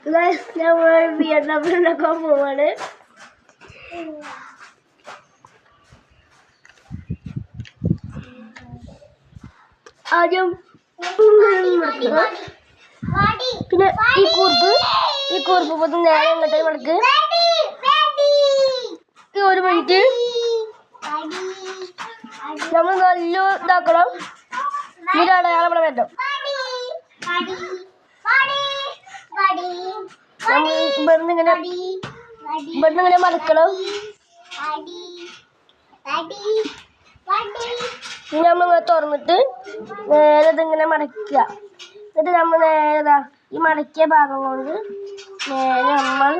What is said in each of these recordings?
നമ്മൾ വിയറ്റ്നാമിലൊക്കെ പോവാണ്. ആദ്യം പിന്നെ ഈ കുറുപ്പ് പൊതും നേരെ ഇങ്ങോട്ടേ മടക്ക്. ഒരു മിനിറ്റ് നമ്മൾ നല്ല ഇതാക്കണം. ഇതിലാണ് അയാളെ വേണ്ടം. നമ്മൾ ഇവിടുന്ന് മടക്കണം. നമ്മളിങ്ങനെ തുറന്നിട്ട് നേരെ ഇതിങ്ങനെ മടക്കുക. എന്നിട്ട് നമ്മൾ നേരെ ഈ മടക്കിയ ഭാഗം കൊണ്ട് നേരെ നമ്മൾ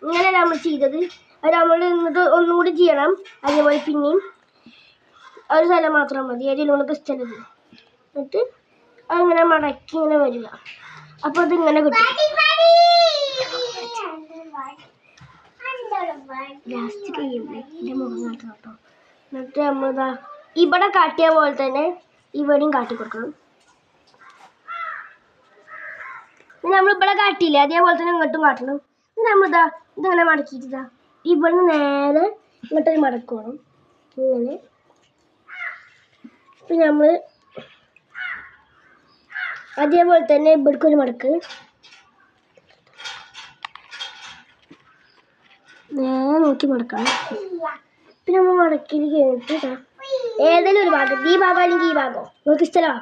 ഇങ്ങനെ നമ്മൾ ചെയ്തത്. അത് നമ്മൾ എന്നിട്ട് ഒന്നുകൂടി ചെയ്യണം. അതേപോലെ പിന്നെയും ഒരു സ്ഥലം മാത്രം മതി. അതിൽ നമുക്ക് ഇഷ്ടമല്ല. എന്നിട്ട് അങ്ങനെ മടക്കി ഇങ്ങനെ വരിക. അപ്പോൾ അതിങ്ങനെ കിട്ടും. ലാസ്റ്റ് കഴിയുമ്പോൾ എൻ്റെ മുഖം കാട്ടണം കേട്ടോ. എന്നിട്ട് നമ്മളിതാ ഇവിടെ കാട്ടിയ പോലെ തന്നെ ഇവിടെയും കാട്ടി കൊടുക്കണം. നമ്മളിവിടെ കാട്ടിയില്ലേ അതേപോലെ തന്നെ ഇങ്ങോട്ടും കാട്ടണം. നമ്മളിതാ ഇതിങ്ങനെ മടക്കിയിട്ടാ ഇവിടെ നേരെ ഇങ്ങോട്ടൊരു മടക്ക് വേണം. ഇങ്ങനെ പിന്നെ നമ്മൾ അതേപോലെ തന്നെ ഇവിടേക്കൊരു മടക്ക് നേരെ നോക്കി മടക്കണം. പിന്നെ നമ്മൾ മടക്കി കഴിഞ്ഞിട്ട് ഏതെങ്കിലും ഒരു ഭാഗം, ഈ ഭാഗം അല്ലെങ്കിൽ ഈ ഭാഗം നമുക്ക് ഇഷ്ടമാണ്.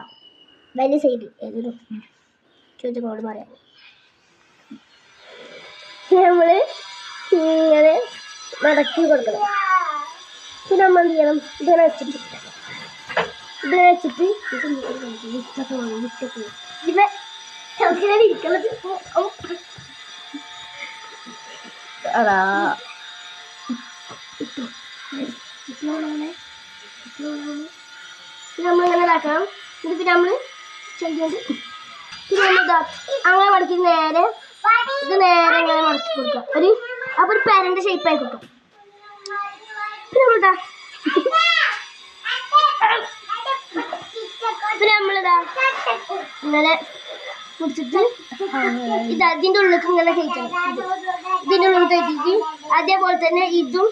വലിയ സൈഡ് ഏതെങ്കിലും ചോദിച്ചോട് പറയാം. നമ്മൾ ഇങ്ങനെ മടക്കി കൊടുക്കണം. പിന്നെ നമ്മൾ എന്ത് ചെയ്യണം? ഇതിനെ വെച്ചിട്ട് വിട്ടൊക്കെ വേണം. വിട്ടൊക്കെ ഇതിനെ ഇരിക്കുന്നത് അതാ നമ്മളിങ്ങനെ ഇതാക്കണം. എന്നിട്ട് നമ്മൾ ചെയ്യേണ്ടത് പിന്നെ നമ്മളിതാ അങ്ങനെ മടക്കി നേരെ ഇത് നേരെ ഇങ്ങനെ മടക്കി കൊടുക്കുക. അപ്പോൾ ഒരു പേരൻ്റെ ഷേപ്പായി കിട്ടും. പിന്നെ നമ്മളിതാ ഇങ്ങനെ പിടിച്ചിട്ട് ഇത് അതിൻ്റെ ഉള്ളിലേക്ക് ഇങ്ങനെ കയറ്റണം. ഇതിൻ്റെ ഉള്ളിൽ കയറ്റിയിട്ട് അതേപോലെ തന്നെ ഇതും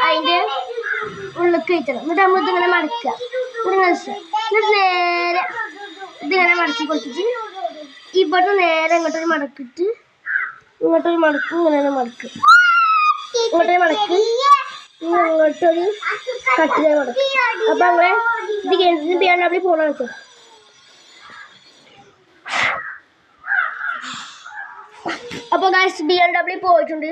അതിൻ്റെ ഉള്ളിൽ കയറ്റണം. എന്നിട്ട് നമ്മൾ ഇതിങ്ങനെ മടക്കുക. എന്നിട്ട് നേരെ ഇതിങ്ങനെ മടക്കി കൊടുത്തിട്ട് ഇവിടെ നേരെ ഇങ്ങോട്ടൊരു മടക്കിട്ട് ഇങ്ങോട്ടൊരു മടക്കും ഇങ്ങനെ മടക്ക് ഇങ്ങോട്ടൊരു മടക്ക് ഇങ്ങോട്ടൊരു കട്ടിലെ മടക്കും. അപ്പം അങ്ങനെ ഇത് കഴിഞ്ഞിട്ട് BMW പോകണം വെച്ചോ. അപ്പോൾ ഗൈസ് BMW പോയിട്ടുണ്ട്.